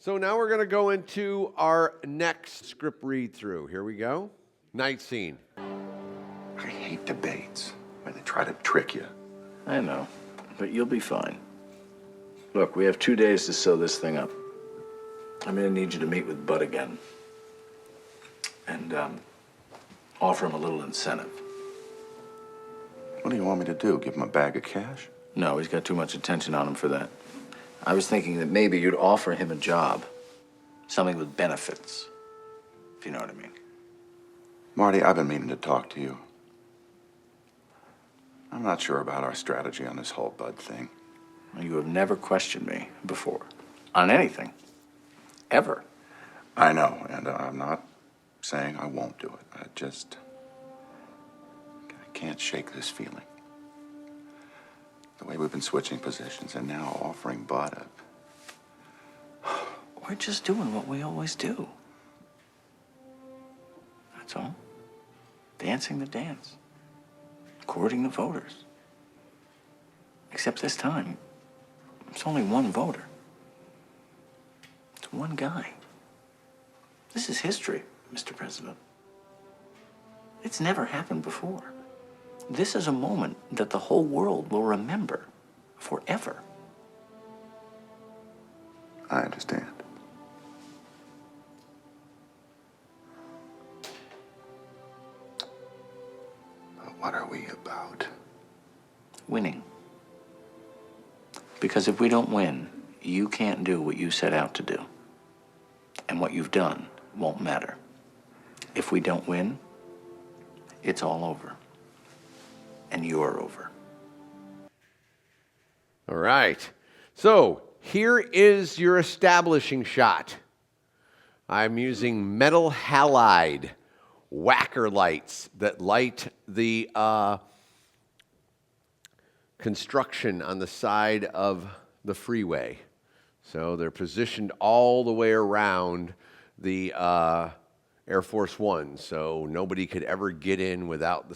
So now we're going to go into our next script read-through. Here we go. Night scene. I hate debates where they try to trick you. I know, but you'll be fine. Look, we have 2 days to sew this thing up. I'm gonna need you to meet with Bud again. And, offer him a little incentive. What do you want me to do? Give him a bag of cash? No, he's got too much attention on him for that. I was thinking that maybe you'd offer him a job. Something with benefits, if you know what I mean. Marty, I've been meaning to talk to you. I'm not sure about our strategy on this whole Bud thing. You have never questioned me before. On anything. Ever. I know, and I'm not saying I won't do it. I can't shake this feeling. The way we've been switching positions and now offering Bud up. We're just doing what we always do. That's all. Dancing the dance. Courting the voters. Except this time, it's only one voter. It's one guy. This is history, Mr. President. It's never happened before. This is a moment that the whole world will remember forever. I understand. But what are we about? Winning. Because if we don't win, you can't do what you set out to do. And what you've done won't matter. If we don't win, it's all over. And you're over. All right. So here is your establishing shot. I'm using metal halide whacker lights that light the construction on the side of the freeway. So they're positioned all the way around the Air Force One, so nobody could ever get in without the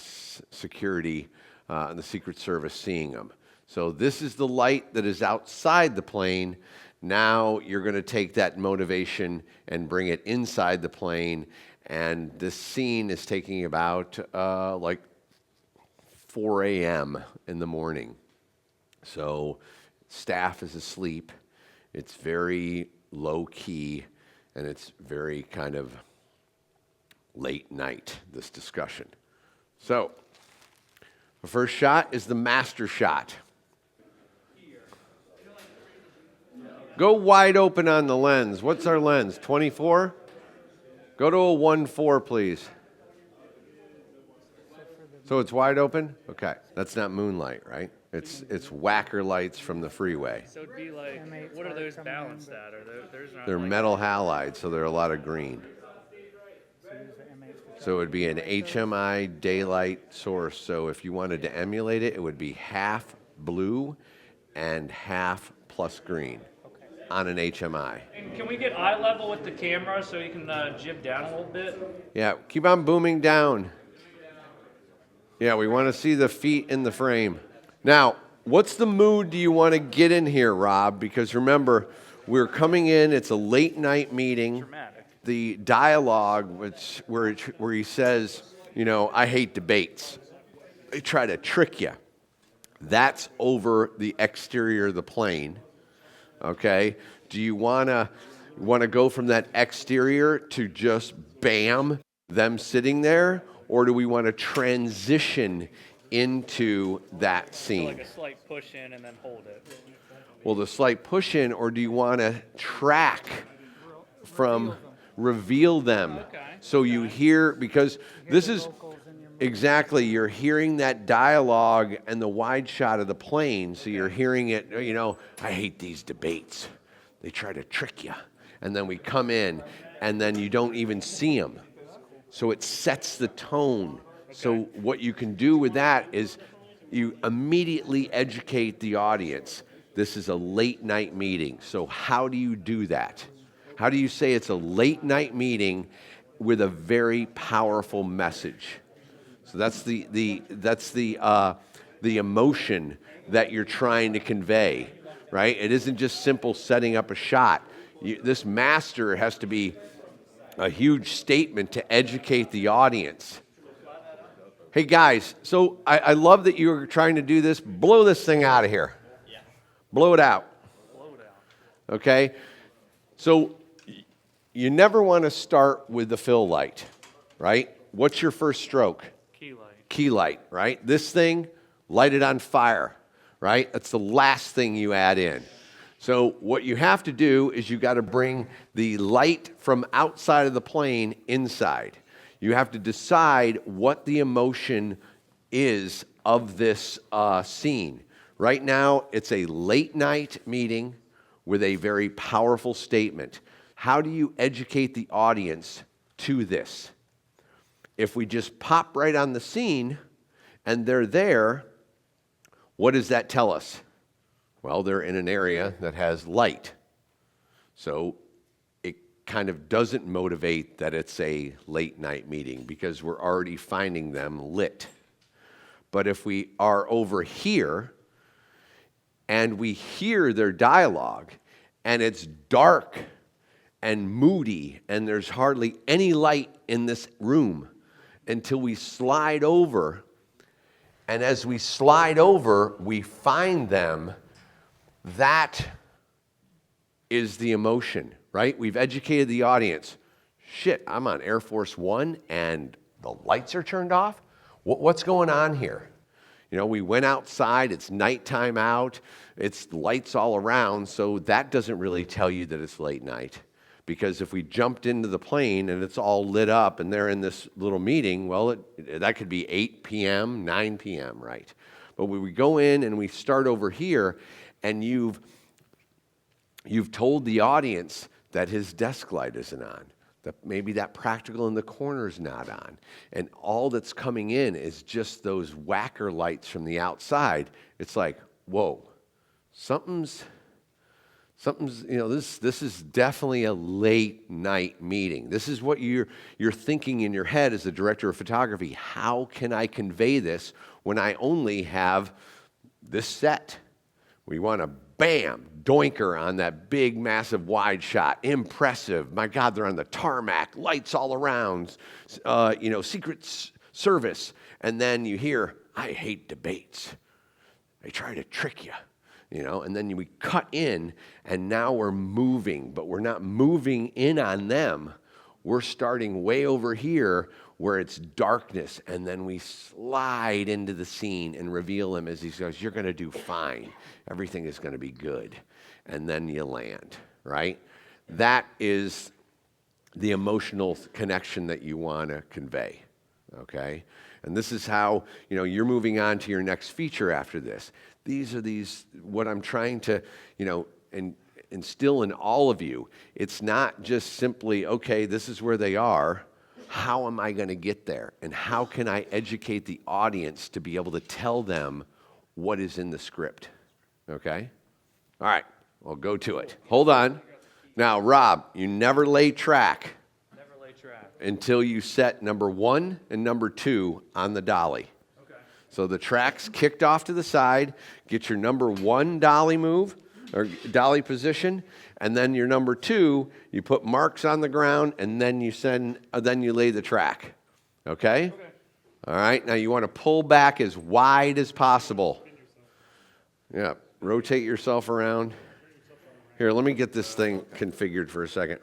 security and the Secret Service seeing them. So this is the light that is outside the plane. Now you're going to take that motivation and bring it inside the plane, and this scene is taking about like 4 a.m. in the morning. So staff is asleep. It's very low key, and it's very kind of late night, this discussion. So the first shot is the master shot. Go wide open on the lens. What's our lens? 24? Go to a 1.4, please. So it's wide open? Okay. That's not moonlight, right? It's whacker lights from the freeway. So it'd be like, what are those balanced at? They're metal halide, so they're a lot of green. So it would be an HMI daylight source. So if you wanted to emulate it, it would be half blue and half plus green on an HMI. And can we get eye level with the camera so you can jib down a little bit? Yeah, keep on booming down. Yeah, we want to see the feet in the frame. Now, what's the mood do you want to get in here, Rob? Because remember, we're coming in, it's a late night meeting. Dramatic. The dialogue, where he says, you know, I hate debates. They try to trick you. That's over the exterior of the plane. Okay? Do you want to go from that exterior to just bam, them sitting there? Or do we want to transition into that scene? So like a slight push in and then hold it. Well, the slight push in, or do you want to track from reveal them? Okay. So you hear, because this is exactly, you're hearing that dialogue and the wide shot of the plane, so you're hearing it, you know, I hate these debates. They try to trick you. And then we come in, and then you don't even see them. So it sets the tone. Okay. So what you can do with that is you immediately educate the audience. This is a late night meeting. So how do you do that? How do you say it's a late night meeting with a very powerful message? So that's the emotion that you're trying to convey, right? It isn't just simple setting up a shot. This master has to be a huge statement to educate the audience. Hey guys, so I love that you're trying to do this. Blow this thing out of here. Yeah. Blow it out. Blow it out. Okay? So you never want to start with the fill light, right? What's your first stroke? Key light. Key light, right? This thing, light it on fire, right? That's the last thing you add in. So what you have to do is you got to bring the light from outside of the plane inside. You have to decide what the emotion is of this scene. Right now, it's a late night meeting with a very powerful statement. How do you educate the audience to this? If we just pop right on the scene and they're there, what does that tell us? Well, they're in an area that has light. So it kind of doesn't motivate that it's a late night meeting because we're already finding them lit. But if we are over here and we hear their dialogue and it's dark and moody and there's hardly any light in this room until we slide over, and as we slide over, we find them. That is the emotion, right? We've educated the audience. Shit, I'm on Air Force One and the lights are turned off? What's going on here? You know, we went outside, it's nighttime out, it's lights all around, so that doesn't really tell you that it's late night. Because if we jumped into the plane and it's all lit up and they're in this little meeting, well, that could be 8 p.m., 9 p.m., right? But when we go in and we start over here, and you've told the audience that his desk light isn't on, that maybe that practical in the corner is not on, and all that's coming in is just those whacker lights from the outside. It's like, whoa, something's this is definitely a late night meeting. This is what you're thinking in your head as a director of photography. How can I convey this when I only have this set? We want to, bam, doinker on that big, massive wide shot. Impressive. My God, they're on the tarmac. Lights all around. Secret Service. And then you hear, I hate debates. They try to trick you. And then we cut in, and now we're moving. But we're not moving in on them. We're starting way over here where it's darkness, and then we slide into the scene and reveal him as he goes, you're going to do fine. Everything is going to be good. And then you land, right? That is the emotional connection that you want to convey, okay? And this is how, you're moving on to your next feature after this. These are what I'm trying to, instill in all of you. It's not just simply, okay, this is where they are. How am I going to get there? And how can I educate the audience to be able to tell them what is in the script? Okay? All right, well, go to it. Hold on. Now, Rob, you never lay track. Never lay track. Until you set number 1 and number 2 on the dolly. Okay. So the track's kicked off to the side. Get your number 1 dolly move, or dolly position, and then your number 2, you put marks on the ground, and then you lay the track. Okay? All right. Now you want to pull back as wide as possible. Yeah. Rotate yourself around. Here, let me get this thing configured for a second.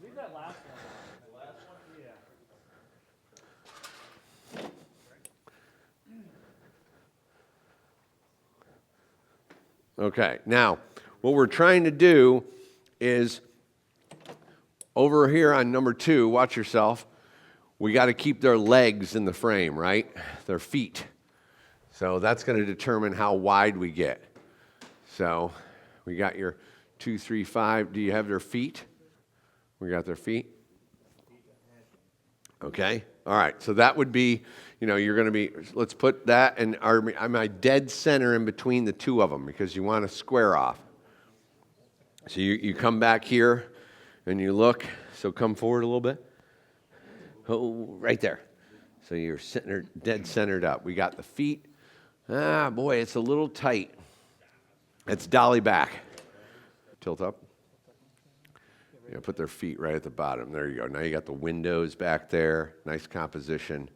Leave that last one. The last one? Yeah. Okay, now, what we're trying to do is, over here on number 2, watch yourself, we got to keep their legs in the frame, right? Their feet. So that's going to determine how wide we get. So we got your 2, 3, 5. Do you have their feet? We got their feet? Okay, all right, so that would be, you're going to be, let's put that in my dead center in between the two of them because you want to square off. So you come back here and you look, so come forward a little bit. Oh, right there. So you're dead centered up. We got the feet, Ah, boy, it's a little tight. It's dolly back. Tilt up. Yeah, put their feet right at the bottom. There you go. Now you got the windows back there. Nice composition.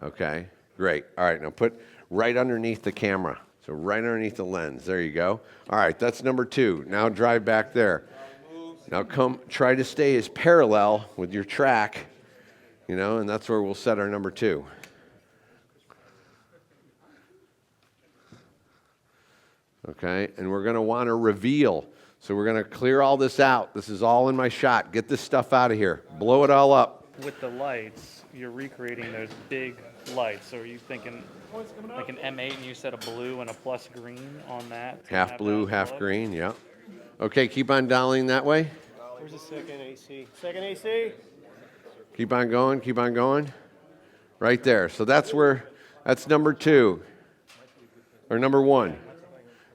Okay, great. All right, now put right underneath the camera. So right underneath the lens. There you go. All right, that's number 2. Now drive back there. Now come, try to stay as parallel with your track, you know, and that's where we'll set our number 2. Okay, and we're going to want to reveal. So we're going to clear all this out. This is all in my shot. Get this stuff out of here. Blow it all up. With the lights, you're recreating those big lights. So are you thinking like an M8 and you set a blue and a plus green on that? Half blue, half green, yeah. Okay, keep on dialing that way. Where's the second AC? Second AC? Keep on going, keep on going. Right there. So that's number 2. Or number 1.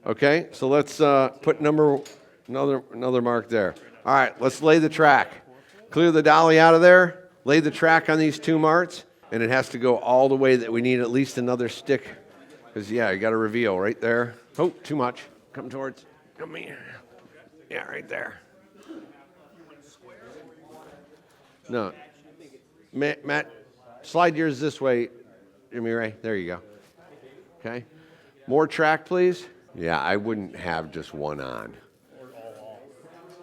Okay, so let's put another mark there. All right, let's lay the track. Clear the dolly out of there. Lay the track on these 2 marks, and it has to go all the way that we need at least another stick. Because, yeah, you got to reveal right there. Oh, too much. Come here. Yeah, right there. No. Matt, slide yours this way, Jimmy Ray. There you go. Okay. More track, please. Yeah, I wouldn't have just one on.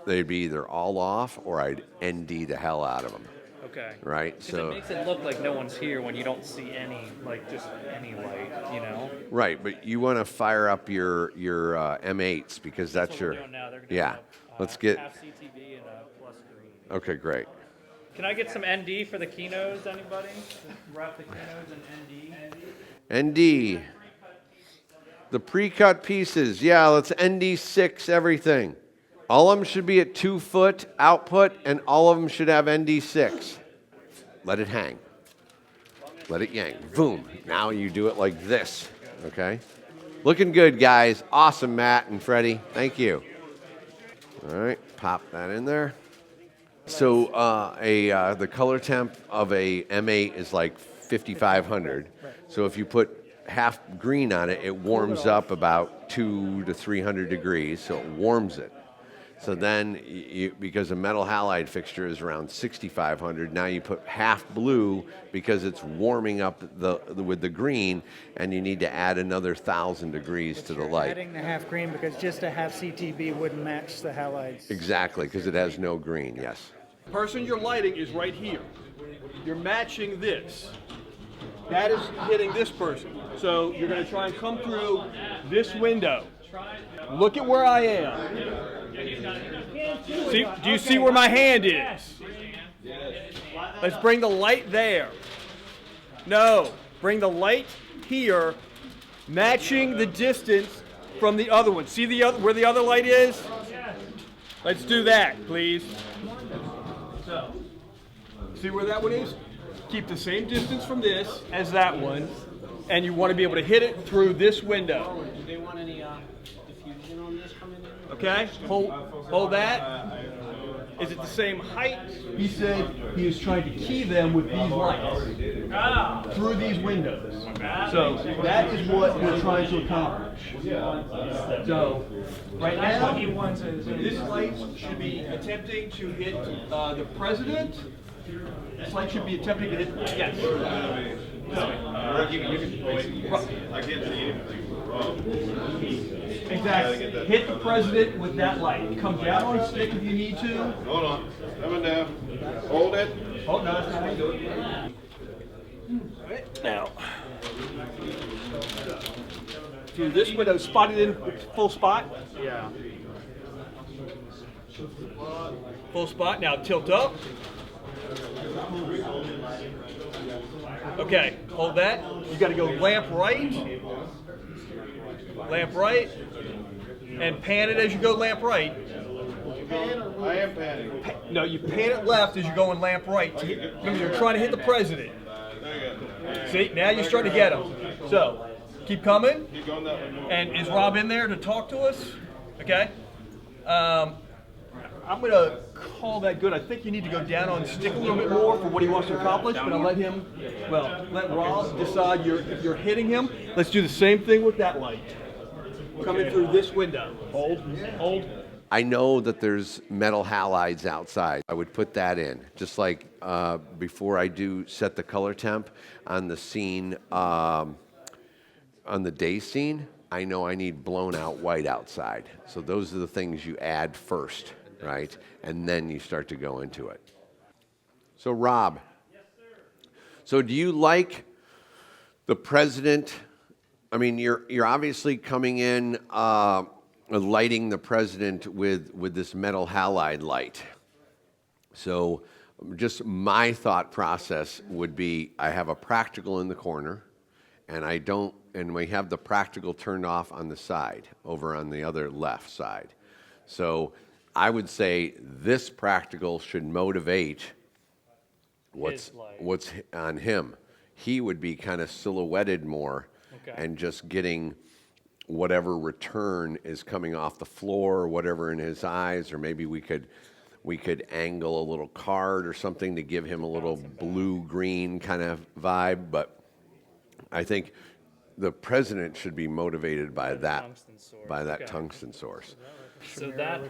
They'd be either all off or I'd ND the hell out of them. Okay. Right? So it makes it look like no one's here when you don't see any, like just any light, you know? Right, but you want to fire up your M8s because that's what your. we're doing now. They're gonna Yeah. have, Let's get. half CTV and a plus green. Okay, great. Can I get some ND for the keynotes, anybody? Wrap the keynotes in ND. ND. The pre-cut pieces. Yeah, let's ND6 everything. All of them should be at 2 foot output, and all of them should have ND6. Let it hang. Let it yank. Boom. Now you do it like this. Okay? Looking good, guys. Awesome, Matt and Freddie. Thank you. All right, pop that in there. So the color temp of a M8 is like 5,500. So if you put half green on it, it warms up about 200 to 300 degrees, so it warms it. So then, because a metal halide fixture is around 6,500, now you put half blue because it's warming up with the green, and you need to add another 1,000 degrees to the light. Adding the half green because just a half CTB wouldn't match the halides. Exactly, because it has no green, yes. The person you're lighting is right here. You're matching this. That is hitting this person. So you're going to try and come through this window. Look at where I am. See, do you see where my hand is? Let's bring the light there. No, bring the light here, matching the distance from the other one. See where the other light is? Let's do that, please. So, see where that one is? Keep the same distance from this as that one, and you want to be able to hit it through this window. Do they want any diffusion on this coming in? Okay, hold that. Is it the same height? He said he is trying to key them with these lights through these windows. So that is what we're trying to accomplish. So right now, this light should be attempting to hit the president. This light should be attempting to hit. Yes. I can't see anything. Exactly. Hit the president with that light. Come down on a stick if you need to. Hold on. Coming down. Hold it. Oh, no, that's not how you do it. Now. Through this window, spotted in full spot. Yeah. Full spot. Now tilt up. Okay, hold that. You got to go lamp right. Lamp right. And pan it as you go lamp right. I am panning. No, you pan it left as you're going lamp right. Remember, you're trying to hit the president. See, now you're starting to get him. So, keep coming. Keep going that way. And is Rob in there to talk to us? Okay. I'm going to call that good. I think you need to go down on stick a little bit more for what he wants to accomplish, but I'll let him, let Rob decide if you're hitting him. Let's do the same thing with that light. Coming through this window. Hold. I know that there's metal halides outside. I would put that in, just like before I do set the color temp on the scene, on the day scene, I know I need blown out white outside. So those are the things you add first, right? And then you start to go into it. So Rob, so do you like the president? I mean, you're obviously coming in, lighting the president with this metal halide light. So just my thought process would be, I have a practical in the corner, and we have the practical turned off on the side, over on the other left side. So I would say this practical should motivate what's on him. He would be kind of silhouetted more, and just getting whatever return is coming off the floor or whatever in his eyes, or maybe we could angle a little card or something to give him a little blue-green kind of vibe. But I think the president should be motivated by that tungsten source. So that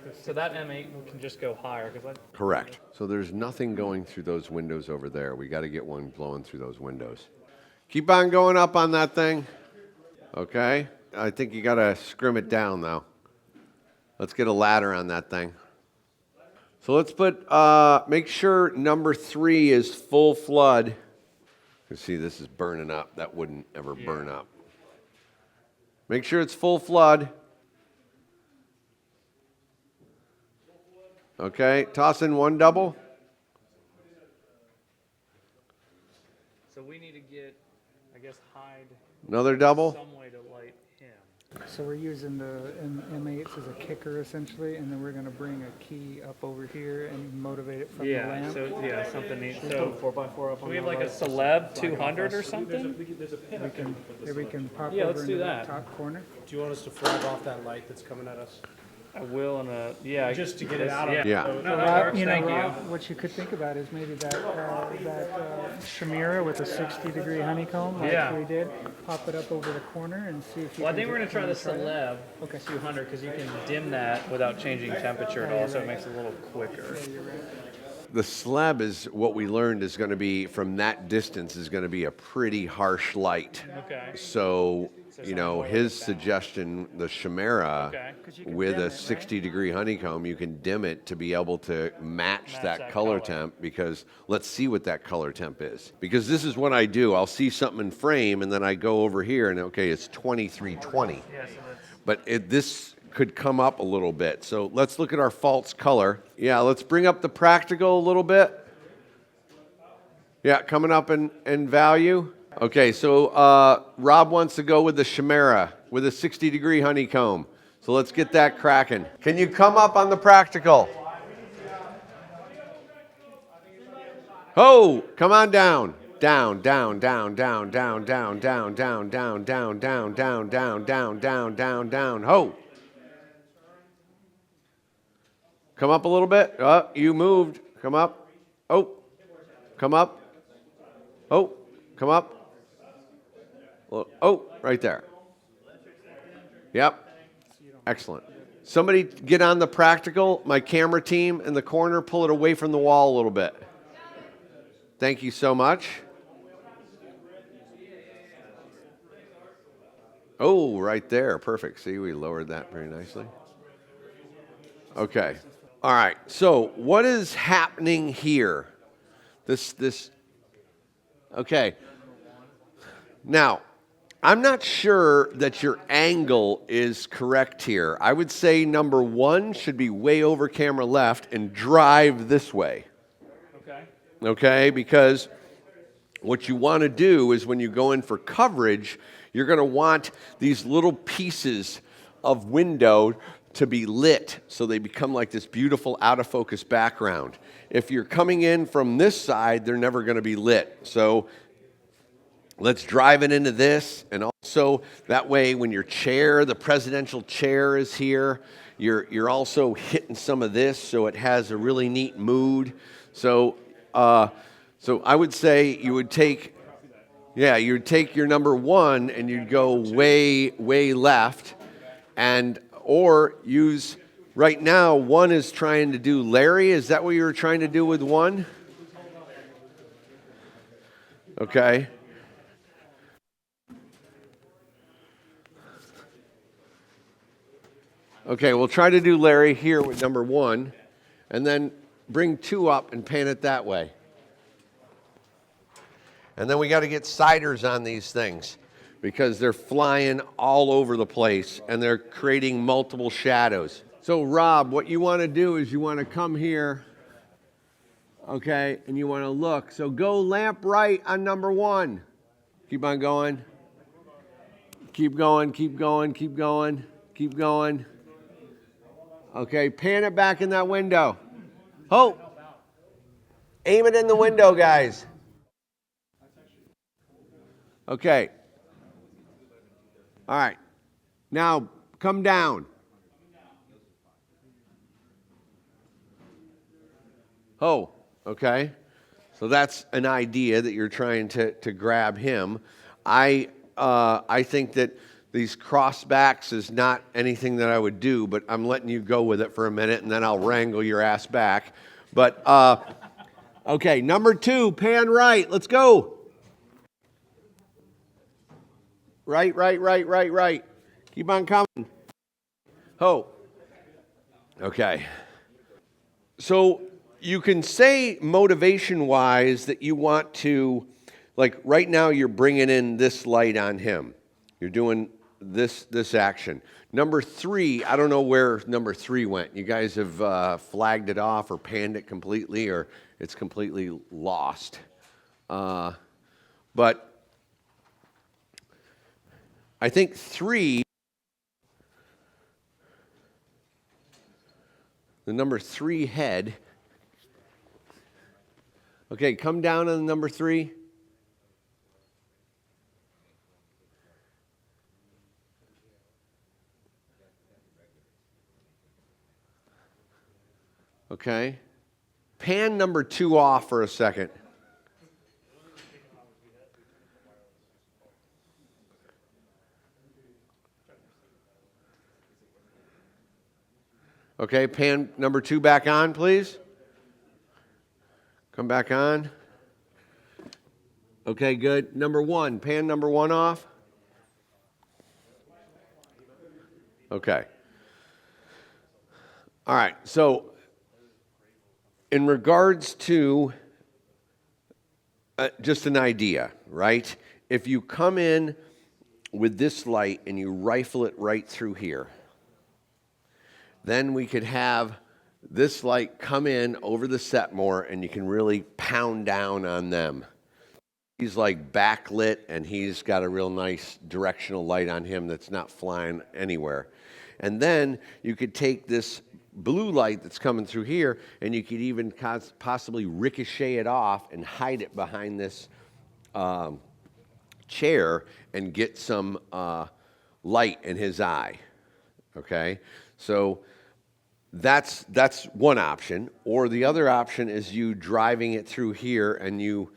M8 can just go higher, Correct. So there's nothing going through those windows over there. We got to get one blowing through those windows. Keep on going up on that thing. Okay. I think you got to scrim it down though. Let's get a ladder on that thing. So let's put, make sure number 3 is full flood. You see, this is burning up. That wouldn't ever burn up. Make sure it's full flood. Okay, toss in one double. So we need to get, I guess, hide Another double. some way to light him. So we're using the M8s as a kicker essentially, and then we're going to bring a key up over here and motivate it from the lamp. Something neat. Put So 4x4 up do on we have the like a light. celeb 200 or something? We can pop Yeah, over let's into do the that. top corner. Do you want us to flag off that light that's coming at us? I will Just to get it out of Yeah. No, that Rob, works. Rob, Thank what you could think about is maybe that Chimera with a 60-degree honeycomb, like we did. Pop it up over the corner and see if you Well, I can think we're get- going to try the can we that? celeb 200 because you can dim that without changing temperature at all, so it makes it a little quicker. The slab is what we learned is going to be, from that distance, is going to be a pretty harsh light. Okay. So, his suggestion, the Chimera, with a 60-degree honeycomb, you can dim it to be able to match that color temp, because let's see what that color temp is. Because this is what I do. I'll see something in frame, and then I go over here, and okay, it's 2320. Yeah, so But this could come up a little bit. So let's look at our false color. Yeah, let's bring up the practical a little bit. Yeah, coming up in value. Okay, so Rob wants to go with the Chimera with a 60-degree honeycomb. So let's get that cracking. Can you come up on the practical? Oh, come on down. Down, down, down, down, down, down, down, down, down, down, down, down, down, down, down, down, down. Ho. Come up a little bit. Oh, you moved. Come up. Oh. Come up. Oh. Come up. Oh, right there. Yep. Excellent. Somebody get on the practical. My camera team in the corner, pull it away from the wall a little bit. Thank you so much. Oh, right there. Perfect. See, we lowered that very nicely. Okay. All right. So what is happening here? Okay. Now, I'm not sure that your angle is correct here. I would say number 1 should be way over camera left and drive this way. Okay, because what you want to do is when you go in for coverage, you're going to want these little pieces of window to be lit so they become like this beautiful out of focus background. If you're coming in from this side, they're never going to be lit. So let's drive it into this, and also that way when your chair, the presidential chair is here, You're also hitting some of this, so it has a really neat mood. So I would say you would take, you'd take your number 1 and you'd go way left, or use. Right now, 1 is trying to do Larry. Is that what you were trying to do with 1? Okay. Okay, we'll try to do Larry here with number 1, and then bring 2 up and pan it that way. And then we got to get siders on these things because they're flying all over the place and they're creating multiple shadows. So Rob, what you want to do is you want to come here, okay, and you want to look. So go lamp right on number 1. Keep on going. Keep going, keep going, keep going, keep going. Okay, pan it back in that window. Oh, aim it in the window, guys. Okay. All right. Now, come down. Oh, okay. So that's an idea that you're trying to grab him. I think that these crossbacks is not anything that I would do, but I'm letting you go with it for a minute, and then I'll wrangle your ass back. But, okay, number 2, pan right. Let's go. Right. Keep on coming. Oh. Okay. So you can say motivation-wise that you want to, like right now you're bringing in this light on him. You're doing this action. Number 3, I don't know where number 3 went. You guys have flagged it off or panned it completely, or it's completely lost. But I think 3, the number 3 head. Okay, come down on the number 3. Okay. Pan number 2 off for a second. Okay, pan number 2 back on, please. Come back on. Okay, good. Number 1, pan number 1 off. Okay. All right, so in regards to just an idea, right? If you come in with this light and you rifle it right through here, then we could have this light come in over the set more and you can really pound down on them. He's like backlit and he's got a real nice directional light on him that's not flying anywhere. And then you could take this blue light that's coming through here and you could even possibly ricochet it off and hide it behind this chair and get some light in his eye. Okay? So that's one option. Or the other option is you driving it through here and you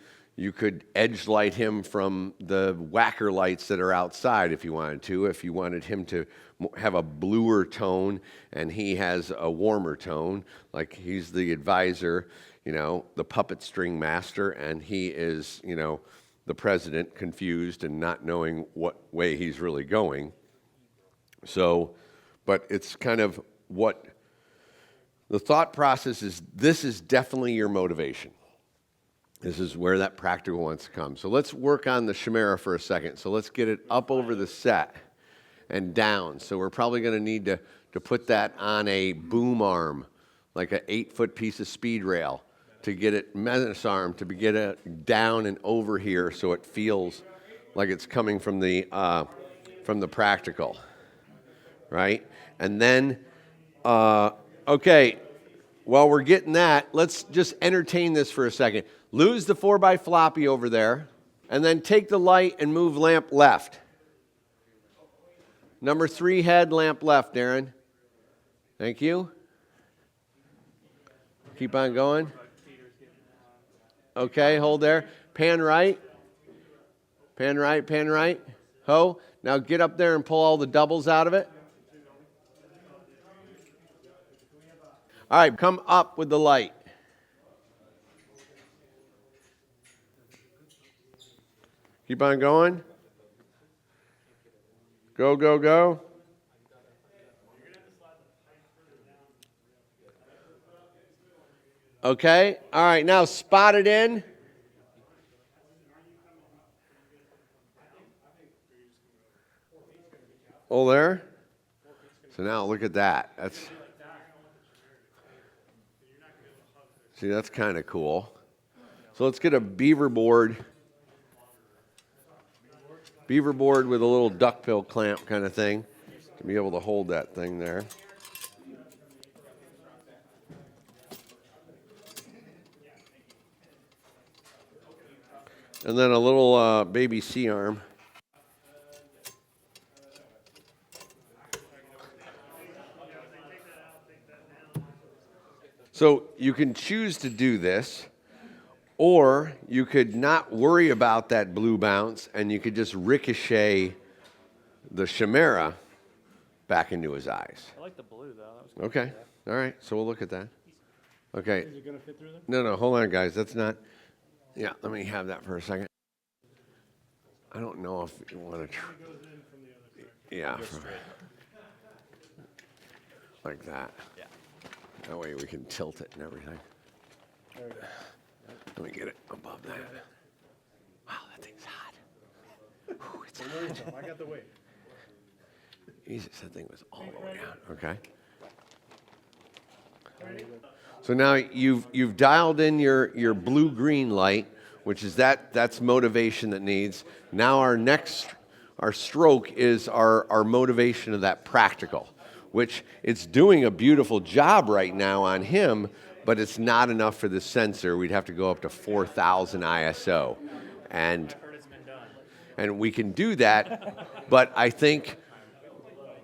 could edge light him from the whacker lights that are outside if you wanted to. If you wanted him to have a bluer tone and he has a warmer tone, like he's the advisor, the puppet string master, and he is, the president, confused and not knowing what way he's really going. So, but it's kind of what the thought process is. This is definitely your motivation. This is where that practical wants to come. So let's work on the chimera for a second. So let's get it up over the set and down. So we're probably going to need to put that on a boom arm, like an 8-foot piece of speed rail, to get it menace arm, to get it down and over here so it feels like it's coming from the practical, right? And then, okay, while we're getting that, let's just entertain this for a second. Lose the 4x floppy over there, and then take the light and move lamp left. Number 3 head, lamp left, Darren. Thank you. Keep on going. Okay, hold there. Pan right. Pan right, pan right. Ho. Now get up there and pull all the doubles out of it. All right, come up with the light. Keep on going. Go, go, go. Okay, all right, now spot it in. Oh, there. So now look at that. That's kind of cool. So let's get a beaver board with a little duckbill clamp kind of thing to be able to hold that thing there. And then a little baby C-arm. So you can choose to do this, or you could not worry about that blue bounce, and you could just ricochet the chimera back into his eyes. I like the blue, though. That was cool. Okay, all right, so we'll look at that. Okay. Is it going to fit through there? No, hold on, guys. That's not. Yeah, let me have that for a second. I don't know if you want to. Yeah. Like that. Yeah. That way we can tilt it and everything. Let me get it above that. Wow, that thing's hot. Ooh, it's hot. I got the weight. Jesus, that thing was all the way out. Okay. So now you've dialed in your blue-green light, which is that's motivation that needs. Now our stroke is our motivation of that practical, which it's doing a beautiful job right now on him, but it's not enough for the sensor. We'd have to go up to 4,000 ISO. And we can do that, but I think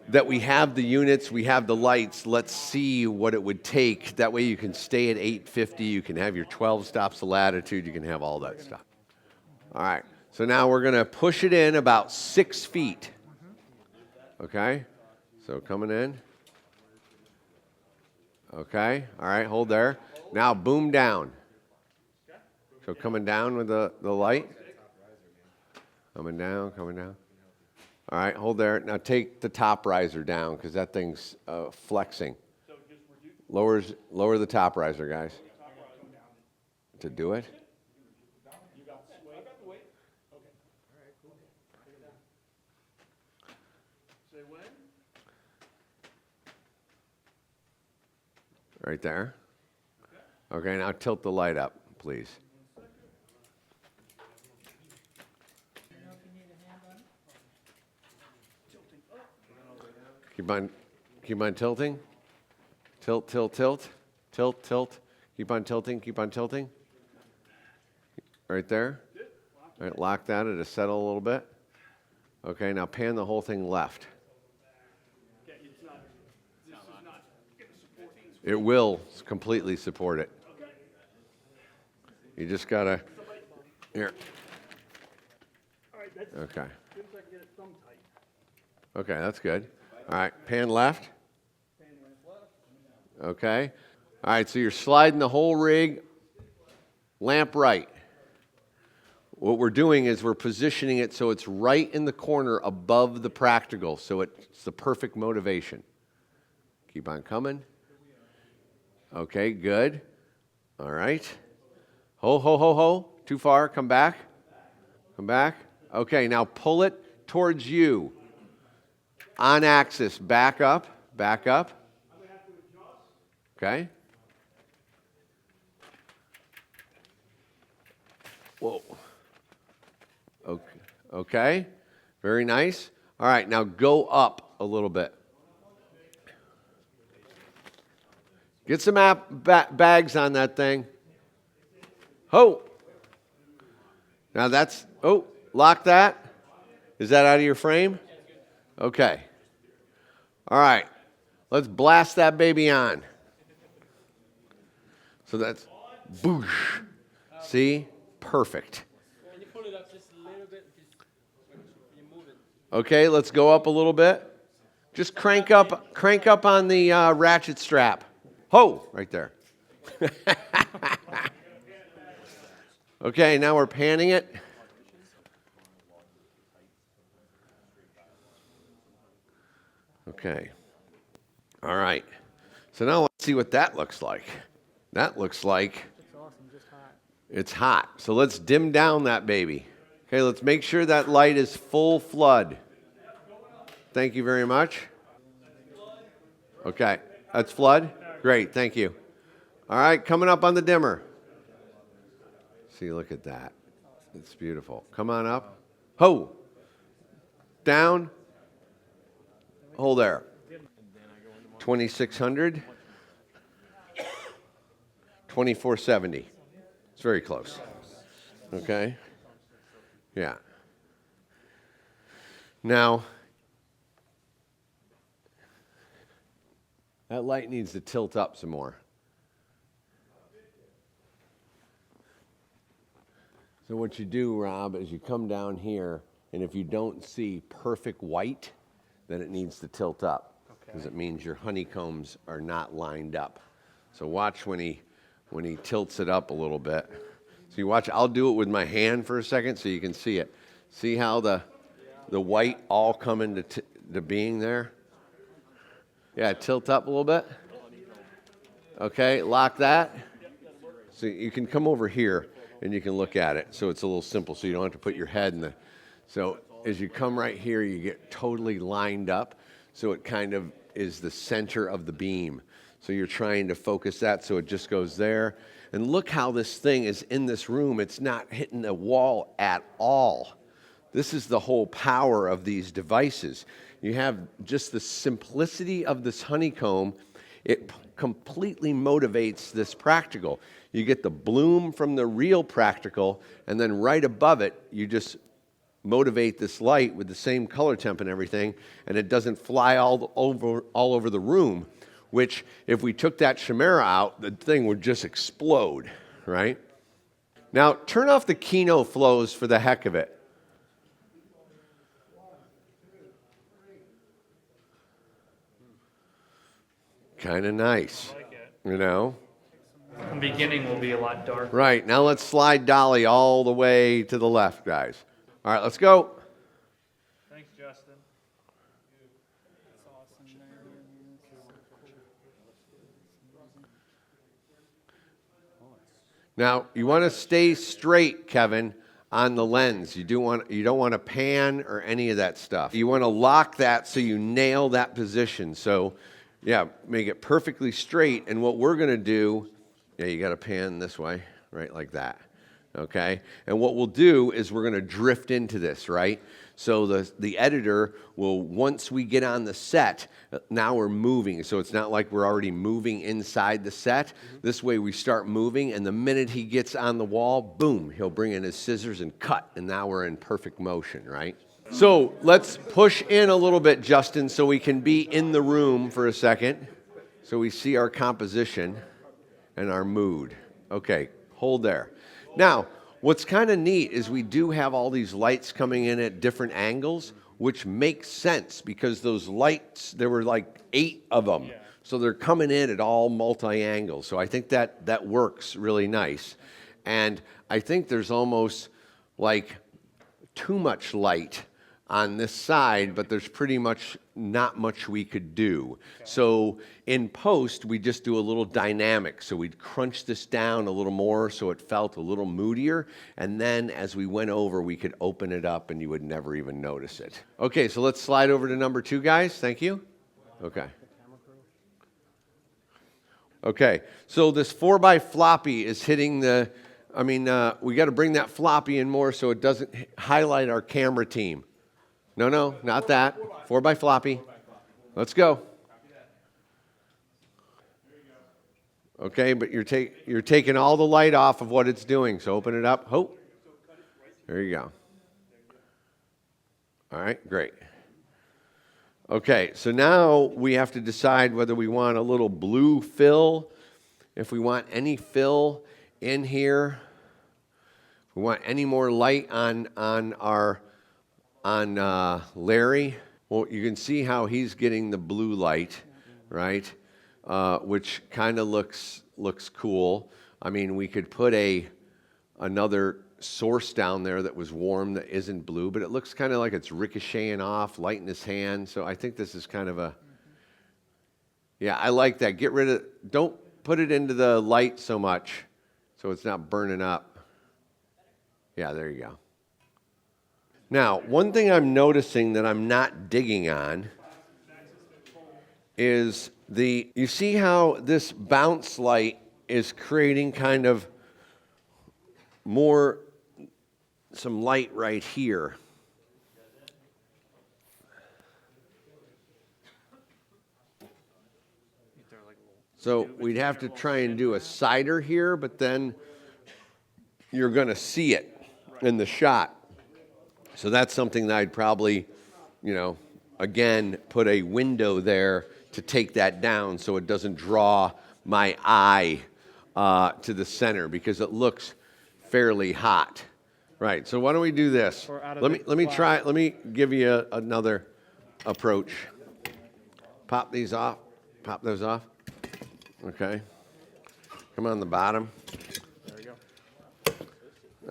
that we have the units, we have the lights, let's see what it would take. That way you can stay at 850, you can have your 12 stops of latitude, you can have all that stuff. All right, so now we're gonna push it in about 6 feet. Okay, so coming in. Okay, all right, hold there. Now boom down. So coming down with the light. Coming down, coming down. All right, hold there. Now take the top riser down because that thing's flexing. Lower the top riser, guys. To do it. Right there. Okay, now tilt the light up, please. Keep on tilting. Tilt, tilt, tilt. Tilt, tilt. Keep on tilting, keep on tilting. Right there. All right, lock that, it'll settle a little bit. Okay, now pan the whole thing left. It will completely support it. You just gotta, here. Okay. Okay, that's good. All right, pan left. Okay. All right, so you're sliding the whole rig, lamp right. What we're doing is we're positioning it so it's right in the corner above the practical, so it's the perfect motivation. Keep on coming. Okay, good. All right. Ho, ho, ho, ho. Too far. Come back. Come back. Okay, now pull it towards you. On axis. Back up. Back up. Okay. Whoa. Okay. Okay. Very nice. All right, now go up a little bit. Get some bags on that thing. Ho! Now that's, lock that. Is that out of your frame? Okay. All right. Let's blast that baby on. So that's boosh. See? Perfect. Can you pull it up just a little bit? When you move it. Okay, let's go up a little bit. Just crank up on the ratchet strap. Ho! Right there. Okay, now we're panning it. Okay. All right. So now let's see what that looks like. That looks like It's awesome, just hot. it's hot. So let's dim down that baby. Okay, let's make sure that light is full flood. Thank you very much. Okay, that's flood? Great, thank you. All right, coming up on the dimmer. See, look at that. It's beautiful. Come on up. Ho! Down. Hold there. 2600. 2470. It's very close. Okay? Yeah. Now, that light needs to tilt up some more. So what you do, Rob, is you come down here, and if you don't see perfect white, then it needs to tilt up, because it means your honeycombs are not lined up. So watch when he tilts it up a little bit. So you watch. I'll do it with my hand for a second so you can see it. See how the white all come into being there? Yeah, tilt up a little bit. Okay, lock that. So you can come over here and you can look at it. So it's a little simple, so you don't have to put your head in the... So as you come right here, you get totally lined up, so it kind of is the center of the beam. So you're trying to focus that so it just goes there. And look how this thing is in this room. It's not hitting the wall at all. This is the whole power of these devices. You have just the simplicity of this honeycomb. It completely motivates this practical. You get the bloom from the real practical, and then right above it, you just motivate this light with the same color temp and everything, and it doesn't fly all over the room, which if we took that chimera out, the thing would just explode, right? Now, turn off the Kino flows for the heck of it. Kind of nice, I like it. you know? The beginning will be a lot darker. Right, now let's slide Dolly all the way to the left, guys. All right, let's go. Thanks, Justin. Now, you want to stay straight, Kevin, on the lens. You don't want to pan or any of that stuff. You want to lock that so you nail that position. So, yeah, make it perfectly straight. And what we're going to do, yeah, you got to pan this way, right, like that. Okay? And what we'll do is we're going to drift into this, right? So the editor will, once we get on the set, now we're moving. So it's not like we're already moving inside the set. This way we start moving, and the minute he gets on the wall, boom, he'll bring in his scissors and cut, and now we're in perfect motion, right? So let's push in a little bit, Justin, so we can be in the room for a second, so we see our composition and our mood. Okay, hold there. Now, what's kind of neat is we do have all these lights coming in at different angles, which makes sense because those lights, there were like 8 of them. Yeah. So they're coming in at all multi-angles. So I think that works really nice. And I think there's almost like too much light on this side, but there's pretty much not much we could do. Okay. So in post, we just do a little dynamic. So we'd crunch this down a little more so it felt a little moodier. And then as we went over, we could open it up and you would never even notice it. Okay, so let's slide over to number 2, guys. Thank you. Okay. Okay, so this 4x floppy is hitting the, we got to bring that floppy in more so it doesn't highlight our camera team. No, not that. 4x floppy. Let's go. Okay, but you're taking all the light off of what it's doing. So open it up. Ho. There you go. All right, great. Okay, so now we have to decide whether we want a little blue fill, if we want any fill in here, if we want any more light on Larry. Well, you can see how he's getting the blue light, right? Which kind of looks cool. I mean, we could put another source down there that was warm that isn't blue, but it looks kind of like it's ricocheting off, light in his hand. So I think this is kind of yeah, I like that. Don't put it into the light so much so it's not burning up. Yeah, there you go. Now, one thing I'm noticing that I'm not digging on is you see how this bounce light is creating kind of some light right here. So we'd have to try and do a cider here, but then you're going to see it in the shot. So that's something that I'd probably, again, put a window there to take that down so it doesn't draw my eye to the center because it looks fairly hot. Right, so why don't we do this? Let me give you another approach. Pop these off. Pop those off. Okay. Come on the bottom. There we go.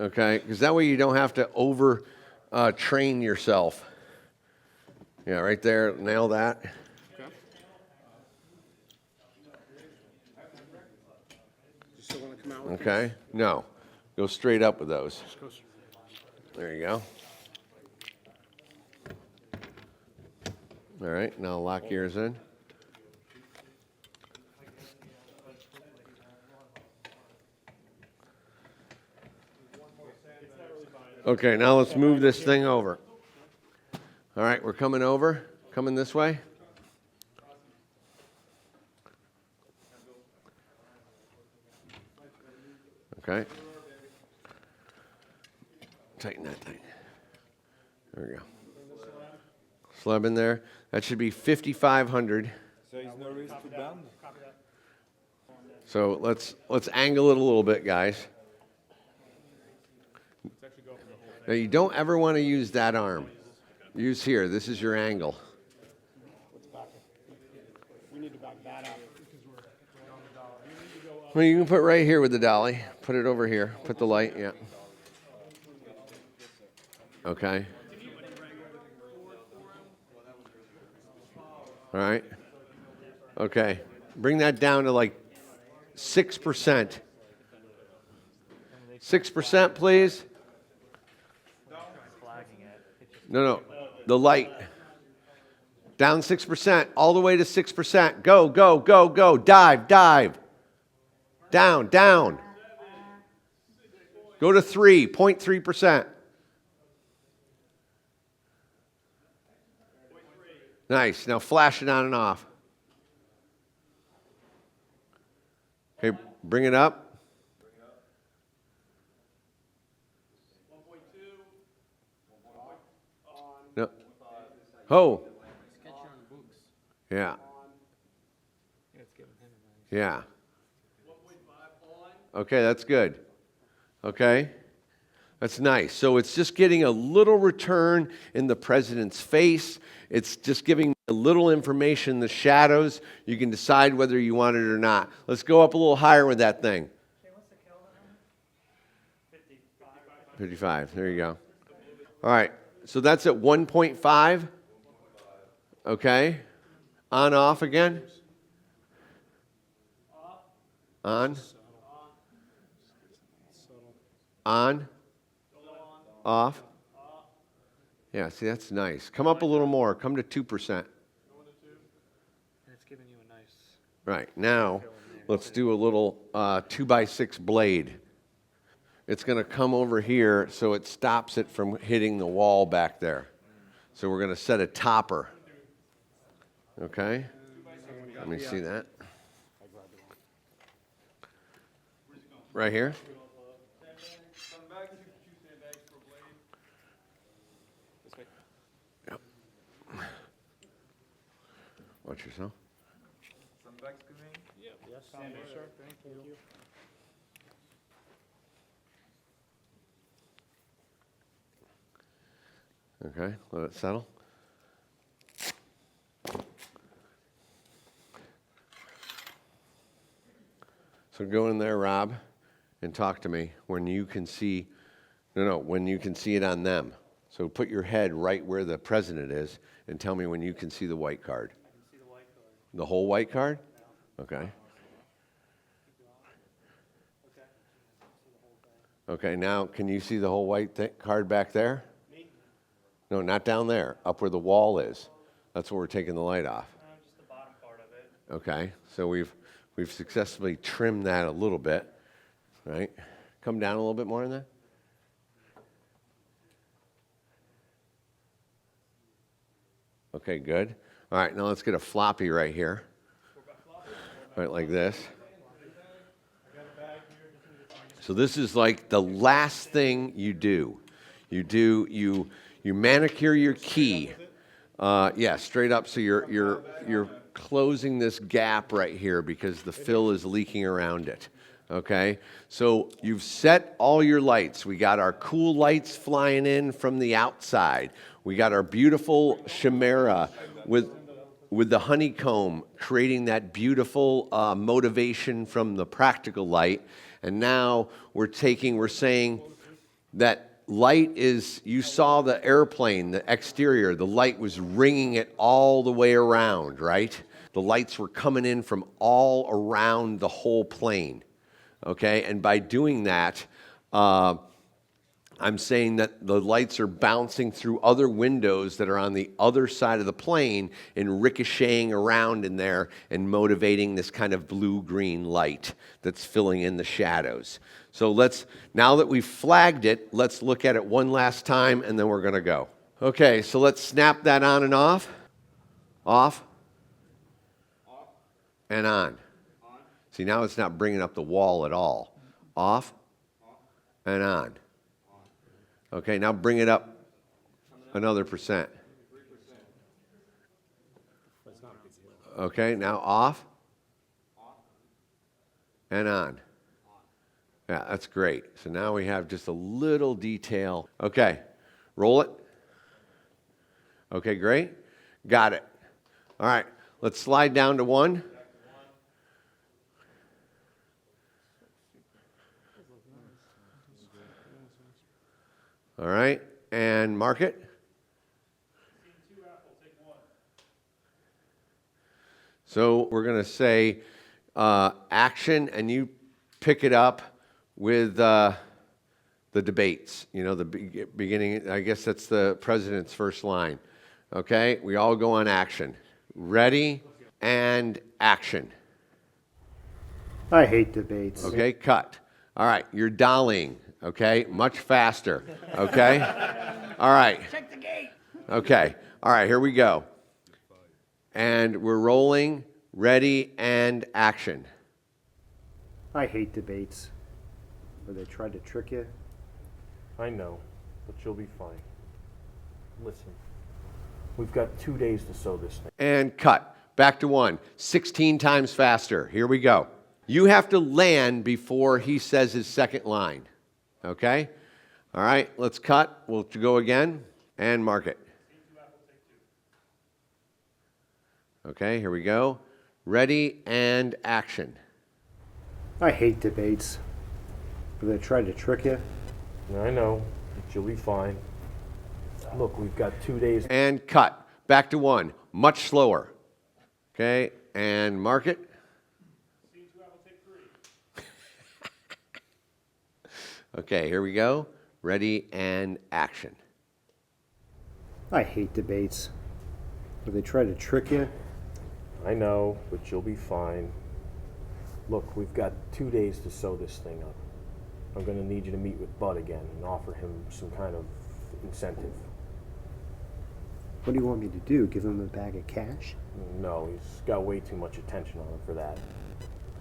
Okay, because that way you don't have to train yourself. Yeah, right there, nail that. Okay. You still want to come out with Okay, no, go straight up with those. these? There you go. All right, now lock yours in. Okay, now let's move this thing over. All right, we're coming over. Coming this way. Okay. Tighten that thing. There we go. Slab in there. That should be 5,500. So he's no risk to bend? So let's angle it a little bit, guys. Now you don't ever want to use that arm. Use here. This is your angle. We need to back that up. Well, you can put right here with the dolly. Put it over here. Put the light. Yeah. Okay. All right. Okay. Bring that down to like 6%. 6%, please. No. The light. Down 6%. All the way to 6%. Go, go, go, go. Dive, dive. Down, down. Go to 3.3%. Nice. Now flash it on and off. Okay, bring it up. No. Oh. Yeah. Yeah. Okay, that's good. Okay. That's nice. So it's just getting a little return in the president's face. It's just giving a little information in the shadows. You can decide whether you want it or not. Let's go up a little higher with that thing. 55. There you go. All right. So that's at 1.5. Okay. On, off again. On. On. Off. Yeah, see, that's nice. Come up a little more. Come to 2%. It's giving you a nice. Right. Now, let's do a little 2x6 blade. It's going to come over here so it stops it from hitting the wall back there. So we're going to set a topper. Okay? Let me see that. Right here? Yep. Watch yourself. Some back to me. Yes, sir. Thank you. Okay, let it settle. So go in there, Rob, and talk to me when you can see, when you can see it on them. So put your head right where the president is and tell me when you can see the white card. I can see the white card. The whole white card? Okay. Okay, now can you see the whole white card back there? Me? No, not down there, up where the wall is. That's where we're taking the light off. Just the bottom part of it. Okay, so we've successfully trimmed that a little bit, right? Come down a little bit more in that. Okay, good. All right, now let's get a floppy right here. Right, like this. So this is like the last thing you do. You manicure your key. Yeah, straight up. So you're closing this gap right here because the fill is leaking around it. Okay, so you've set all your lights. We got our cool lights flying in from the outside. We got our beautiful chimera with the honeycomb creating that beautiful motivation from the practical light. And now we're saying that light is, you saw the airplane, the exterior, the light was ringing it all the way around, right? The lights were coming in from all around the whole plane, okay? And by doing that, I'm saying that the lights are bouncing through other windows that are on the other side of the plane and ricocheting around in there and motivating this kind of blue-green light that's filling in the shadows. So now that we've flagged it, let's look at it one last time and then we're going to go. Okay, so let's snap that on and off. Off. And on. See, now it's not bringing up the wall at all. Off. And on. Okay, now bring it up another %. Okay, now off and on. Yeah, that's great. So now we have just a little detail. Okay, roll it. Okay, great. Got it. All right, let's slide down to 1. All right, and mark it. So we're going to say action, and you pick it up with the debates. The beginning, I guess that's the president's first line. Okay, we all go on action. Ready, and action. I hate debates. Okay, cut. All right, you're dollying. Okay, much faster. Okay? All right. Check the gate. Okay. All right, here we go. And we're rolling. Ready and action. I hate debates. Where they try to trick you. I know, but you'll be fine. Listen, we've got 2 days to sew this thing. And cut. Back to 1. 16 times faster. Here we go. You have to land before he says his second line. Okay? All right, let's cut. We'll go again and mark it. Okay, here we go. Ready and action. I hate debates. Where they try to trick you. I know, but you'll be fine. Look, we've got 2 days. And cut. Back to 1. Much slower. Okay, and mark it. Okay, here we go. Ready and action. I hate debates. Where they try to trick you. I know, but you'll be fine. Look, we've got 2 days to sew this thing up. I'm going to need you to meet with Bud again and offer him some kind of incentive. What do you want me to do? Give him a bag of cash? No, he's got way too much attention on him for that.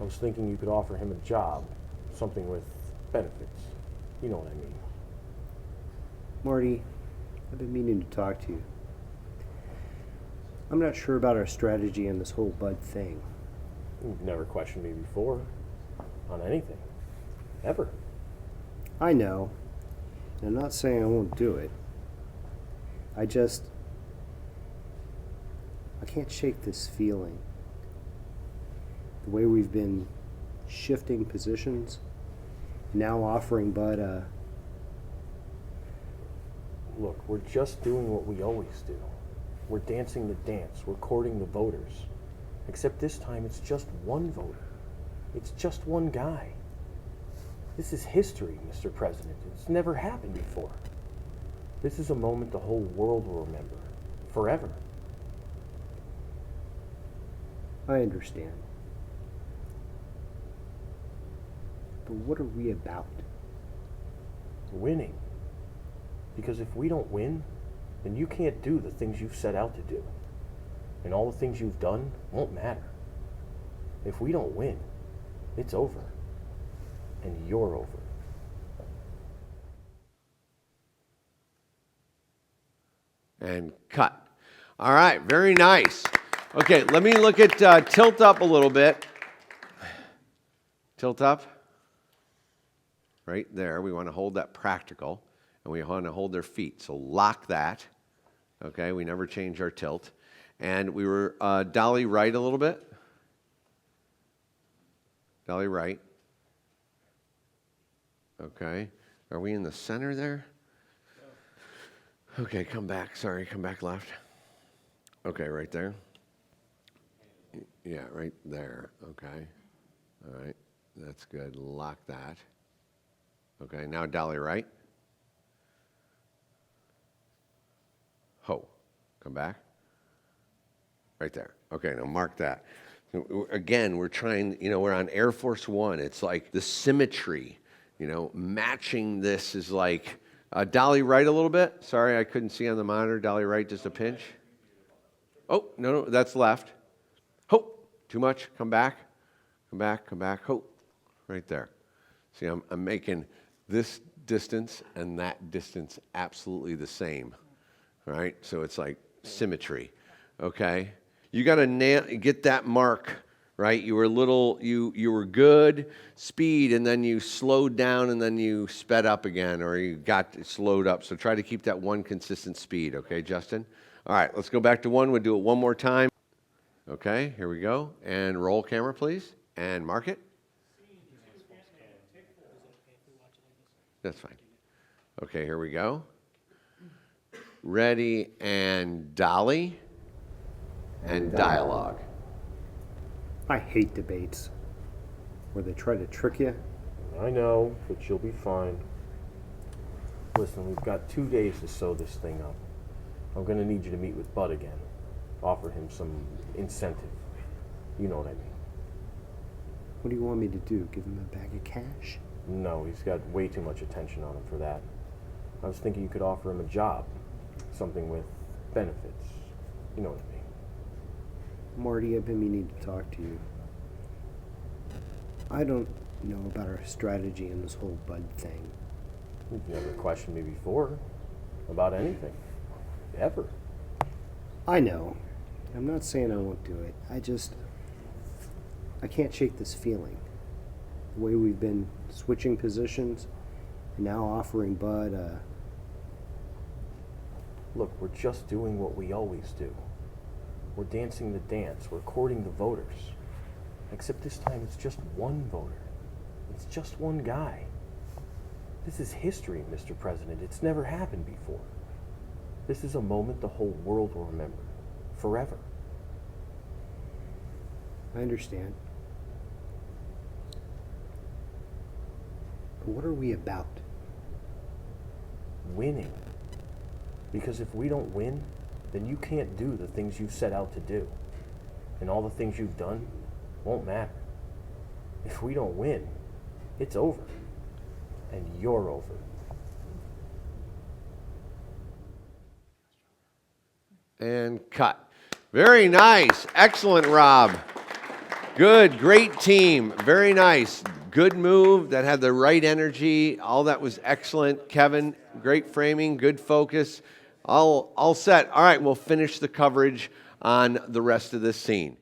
I was thinking you could offer him a job, something with benefits. You know what I mean. Marty, I've been meaning to talk to you. I'm not sure about our strategy on this whole Bud thing. You've never questioned me before on anything. Ever. I know. And I'm not saying I won't do it. I can't shake this feeling. The way we've been shifting positions, now offering Bud a... Look, we're just doing what we always do. We're dancing the dance. We're courting the voters. Except this time it's just one voter. It's just one guy. This is history, Mr. President. It's never happened before. This is a moment the whole world will remember. Forever. I understand. But what are we about? Winning. Because if we don't win, then you can't do the things you've set out to do. And all the things you've done won't matter. If we don't win, it's over. And you're over. And cut. All right, very nice. Okay, let me look at tilt up a little bit. Tilt up. Right there. We want to hold that practical. And we want to hold their feet. So lock that. Okay, we never change our tilt. And we were dolly right a little bit. Dolly right. Okay. Are we in the center there? Okay, come back. Sorry, come back left. Okay, right there. Yeah, right there. Okay. All right. That's good. Lock that. Okay, now dolly right. Ho. Come back. Right there. Okay, now mark that. Again, we're trying, we're on Air Force One. It's like the symmetry, matching this is like, dolly right a little bit. Sorry, I couldn't see on the monitor. Dolly right, just a pinch. Oh, no, that's left. Ho. Too much. Come back. Come back. Come back. Ho. Right there. See, I'm making this distance and that distance absolutely the same. All right? So it's like symmetry. Okay? You got to get that mark, right? You were good, speed, and then you slowed down, and then you sped up again, or you got slowed up. So try to keep that one consistent speed, okay, Justin? All right, let's go back to one. We'll do it one more time. Okay, here we go. And roll camera, please, and mark it. That's fine. Okay, here we go. Ready, and dolly. And dialogue. I hate debates where they try to trick you. I know, but you'll be fine. Listen, we've got 2 days to sew this thing up. I'm going to need you to meet with Bud again. Offer him some incentive. You know what I mean. What do you want me to do? Give him a bag of cash? No, he's got way too much attention on him for that. I was thinking you could offer him a job. Something with benefits. You know what I mean. Marty, I've been meaning to talk to you. I don't know about our strategy in this whole Bud thing. You've never questioned me before about anything. Ever. I know. I'm not saying I won't do it. I can't shake this feeling. The way we've been switching positions and now offering Bud a... Look, we're just doing what we always do. We're dancing the dance. We're courting the voters. Except this time it's just one voter. It's just one guy. This is history, Mr. President. It's never happened before. This is a moment the whole world will remember. Forever. I understand. But what are we about? Winning. Because if we don't win, then you can't do the things you set out to do. And all the things you've done won't matter. If we don't win, it's over. And you're over. And cut. Very nice. Excellent, Rob. Good, great team. Very nice. Good move that had the right energy. All that was excellent. Kevin, great framing, good focus. All set. All right, we'll finish the coverage on the rest of this scene.